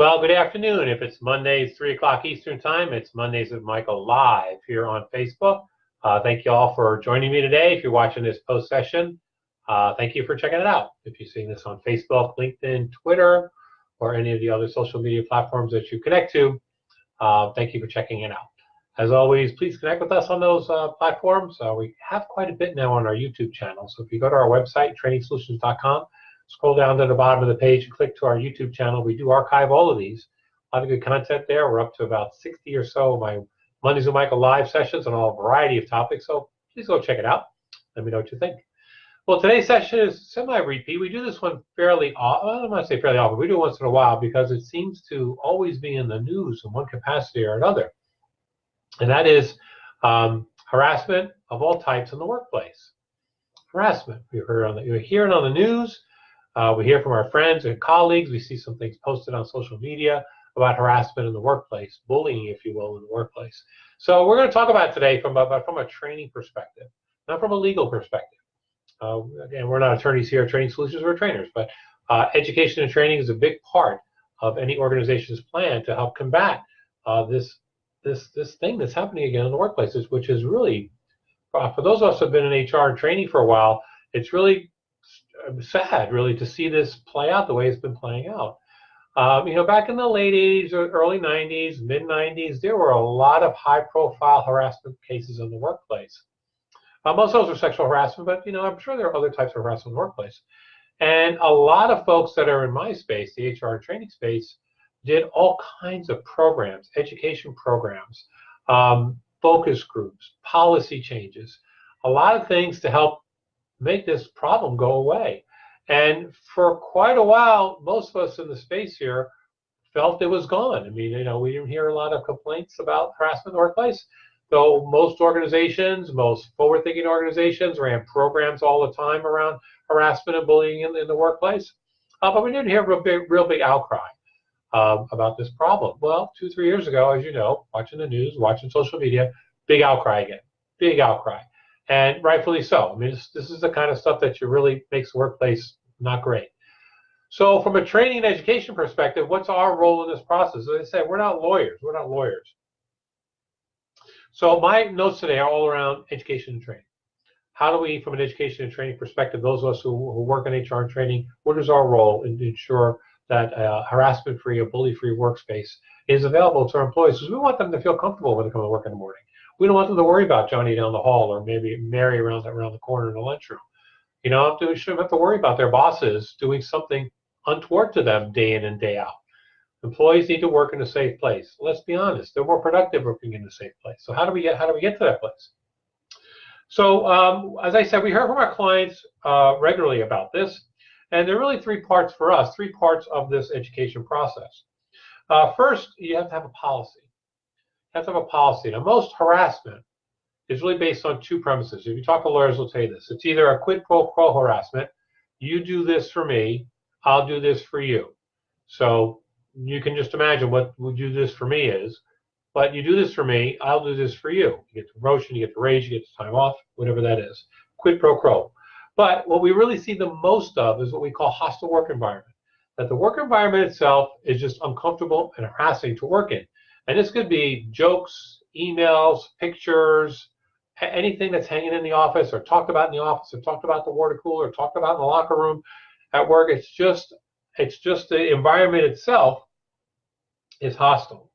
Well, good afternoon. If it's Mondays, 3 o'clock Eastern Time, it's Mondays with Michael live here on Facebook. Thank you all for joining me today. If you're watching this post session, thank you for checking it out. If you're seeing this on Facebook, LinkedIn, Twitter, or any of the other social media platforms that you connect to, thank you for checking it out. As always, please connect with us on those platforms. We have quite a bit now on our YouTube channel. So if you go to our website, trainingsolutions.com, scroll down to the bottom of the page and click to our YouTube channel. We do archive all of these. A lot of good content there. We're up to about 60 or so of my Mondays with Michael live sessions on a variety of topics. So please go check it out. Let me know what you think. Well, today's session is semi-repeat. We do this one fairly often. Well, I'm not say fairly often. We do it once in a while because it seems to always be in the news in one capacity or another. And that is harassment of all types in the workplace. Harassment. You're hearing on the news. We hear from our friends and colleagues. We see some things posted on social media about harassment in the workplace, bullying, if you will, in the workplace. So we're going to talk about today from a training perspective, not from a legal perspective. Again, we're not attorneys here at Training Solutions, we're trainers, but education and training is a big part of any organization's plan to help combat this thing that's happening again in the workplaces, which is really, for those of us who have been in HR and training for a while, it's really sad, really, to see this play out the way it's been playing out. Back in the late 80s or early 90s, mid 90s, there were a lot of high-profile harassment cases in the workplace. Most of those were sexual harassment, but I'm sure there are other types of harassment in the workplace. And a lot of folks that are in my space, the HR and training space, did all kinds of programs, education programs, focus groups, policy changes, a lot of things to help make this problem go away. And for quite a while, most of us in the space here felt it was gone. I mean, we didn't hear a lot of complaints about harassment in the workplace, though most organizations, most forward-thinking organizations ran programs all the time around harassment and bullying in the workplace. But we didn't hear a real big outcry about this problem. Well, 2-3 years ago, as you know, watching the news, watching social media, big outcry again, big outcry. And rightfully so. I mean, this is the kind of stuff that really makes the workplace not great. So from a training and education perspective, what's our role in this process? As I said, we're not lawyers. We're not lawyers. So my notes today are all around education and training. How do we, from an education and training perspective, those of us who work in HR and training, what is our role in ensure that a harassment-free or bully-free workspace is available to our employees? Because we want them to feel comfortable when they come to work in the morning. We don't want them to worry about Johnny down the hall or maybe Mary around the corner in the lunchroom. We shouldn't have to worry about their bosses doing something untoward to them day in and day out. Employees need to work in a safe place. Let's be honest; they're more productive working in a safe place. So how do we get to that place? So as I said, we heard from our clients regularly about this, and there are really three parts for us, three parts of this education process. First, you have to have a policy. You have to have a policy. Now, most harassment is really based on two premises. If you talk to lawyers, they'll tell you this. It's either a quid pro quo harassment. You do this for me, I'll do this for you. So you can just imagine what would do this for me is, but you do this for me, I'll do this for you. You get the promotion, you get the raise, you get the time off, whatever that is. Quid pro quo. But what we really see the most of is what we call hostile work environment. That the work environment itself is just uncomfortable and harassing to work in. And this could be jokes, emails, pictures, anything that's hanging in the office or talked about in the office or talked about the water cooler or talked about in the locker room at work. It's just the environment itself is hostile.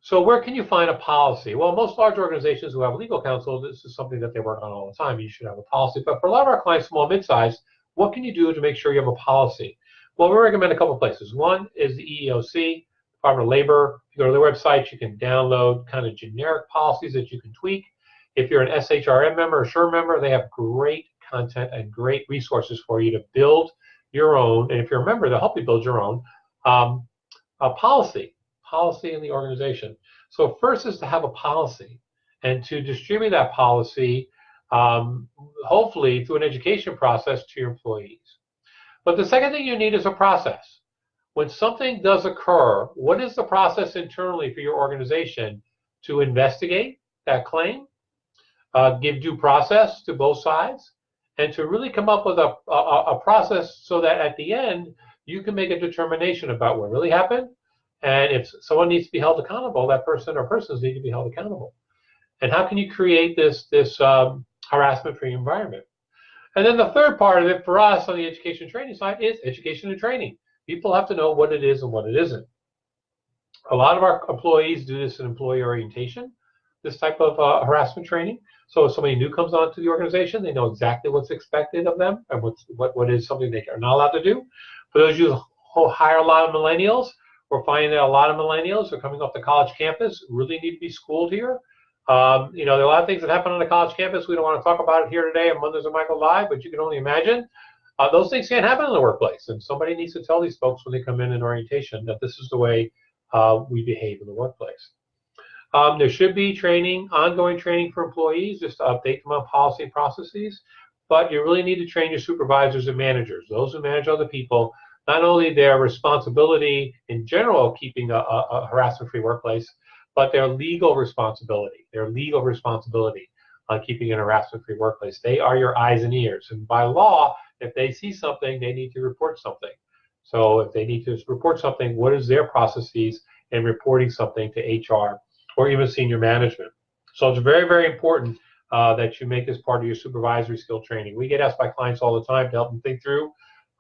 So where can you find a policy? Well, most large organizations who have legal counsel, this is something that they work on all the time. You should have a policy. But for a lot of our clients, small, mid-size, what can you do to make sure you have a policy? Well, we recommend a couple of places. One is the EEOC, Department of Labor. If you go to their website, you can download kind of generic policies that you can tweak. If you're an SHRM member or SURE member, they have great content and great resources for you to build your own. And if you're a member, they'll help you build your own policy in the organization. So first is to have a policy and to distribute that policy, hopefully through an education process to your employees. But the second thing you need is a process. When something does occur, what is the process internally for your organization to investigate that claim, give due process to both sides, and to really come up with a process so that at the end you can make a determination about what really happened, and if someone needs to be held accountable, that person or persons need to be held accountable. And how can you create this harassment-free environment? And then the third part of it for us on the education and training side is education and training. People have to know what it is and what it isn't. A lot of our employees do this in employee orientation, this type of harassment training. So if somebody new comes onto the organization, they know exactly what's expected of them and what is something they are not allowed to do. For those of you who hire a lot of millennials, we're finding that a lot of millennials are coming off the college campus, really need to be schooled here. There are a lot of things that happen on the college campus. We don't want to talk about it here today on Mondays with Michael Live, but you can only imagine those things can't happen in the workplace. And somebody needs to tell these folks when they come in orientation that this is the way we behave in the workplace. There should be training, ongoing training for employees, just to update them on policy and processes. But you really need to train your supervisors and managers, those who manage other people, not only their responsibility in general of keeping a harassment-free workplace, but their legal responsibility on keeping an harassment-free workplace. They are your eyes and ears. And by law, if they see something, they need to report something. So if they need to report something, what is their processes in reporting something to HR or even senior management? So it's very, very important that you make this part of your supervisory skill training. We get asked by clients all the time to help them think through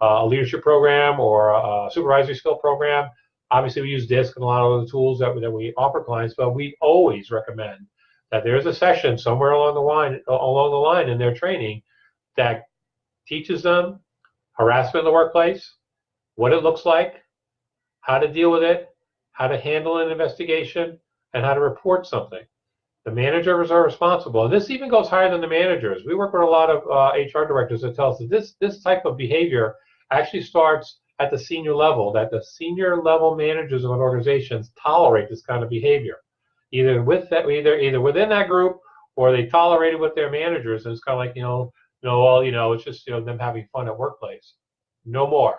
a leadership program or a supervisory skill program. Obviously, we use DISC and a lot of the tools that we offer clients, but we always recommend that there's a session somewhere along the line in their training that teaches them harassment in the workplace, what it looks like, how to deal with it, how to handle an investigation, and how to report something. The managers are responsible, and this even goes higher than the managers. We work with a lot of HR directors that tell us that this type of behavior actually starts at the senior level, that the senior level managers of organizations tolerate this kind of behavior, either within that group or they tolerate it with their managers. And it's kind of like, it's just them having fun at workplace. No more.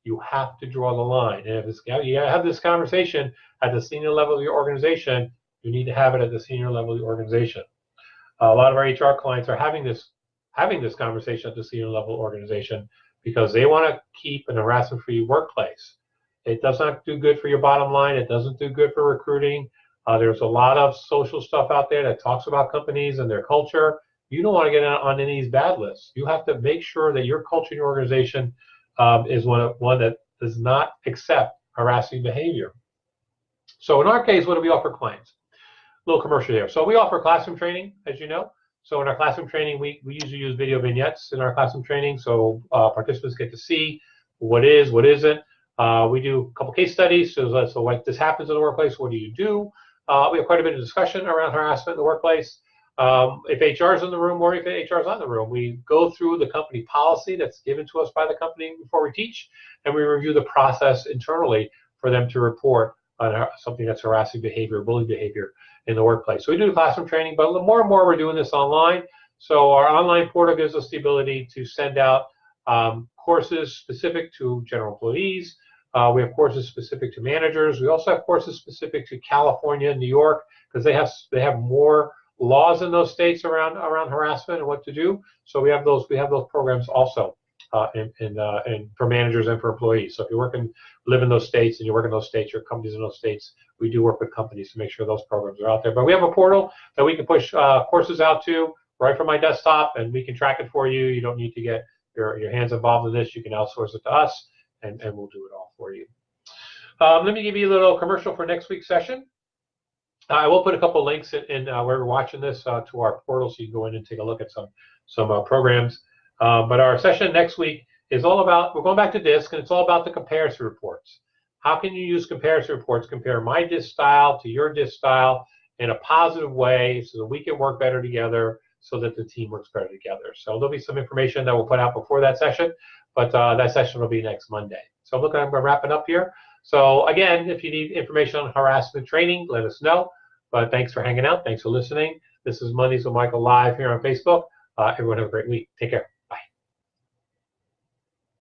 You have to draw the line. And if you have this conversation at the senior level of your organization, you need to have it at the senior level of the organization. A lot of our HR clients are having this conversation at the senior level organization because they want to keep an harassment-free workplace. It does not do good for your bottom line. It doesn't do good for recruiting. There's a lot of social stuff out there that talks about companies and their culture. You don't want to get on any of these bad lists. You have to make sure that your culture in your organization is one that does not accept harassing behavior. So in our case, what do we offer clients? A little commercial here. So we offer classroom training, as you know. So in our classroom training, we usually use video vignettes in our classroom training, so participants get to see what is, what isn't. We do a couple case studies. So when this happens in the workplace, what do you do? We have quite a bit of discussion around harassment in the workplace. If HR is in the room or if HR is not in the room, we go through the company policy that's given to us by the company before we teach, and we review the process internally for them to report on something that's harassing behavior, bullying behavior in the workplace. So we do the classroom training, but more and more we're doing this online. So our online portal gives us the ability to send out courses specific to general employees. We have courses specific to managers. We also have courses specific to California and New York because they have more laws in those states around harassment and what to do. So we have those programs also and for managers and for employees. So if you live in those states and you work in those states, your companies in those states, we do work with companies to make sure those programs are out there. But we have a portal that we can push courses out to right from my desktop, and we can track it for you. You don't need to get your hands involved in this. You can outsource it to us, and we'll do it all for you. Let me give you a little commercial for next week's session. I will put a couple links in where we're watching this to our portal, so you can go in and take a look at some programs. But our session next week is all about, we're going back to DISC, and it's all about the comparison reports. How can you use comparison reports, compare my DISC style to your DISC style in a positive way so that we can work better together, so that the team works better together. So there'll be some information that we'll put out before that session, but that session will be next Monday. So I'm going to wrap it up here. So again, if you need information on harassment training, let us know. But thanks for hanging out. Thanks for listening. This is Mondays with Michael Live here on Facebook. Everyone have a great week. Take care.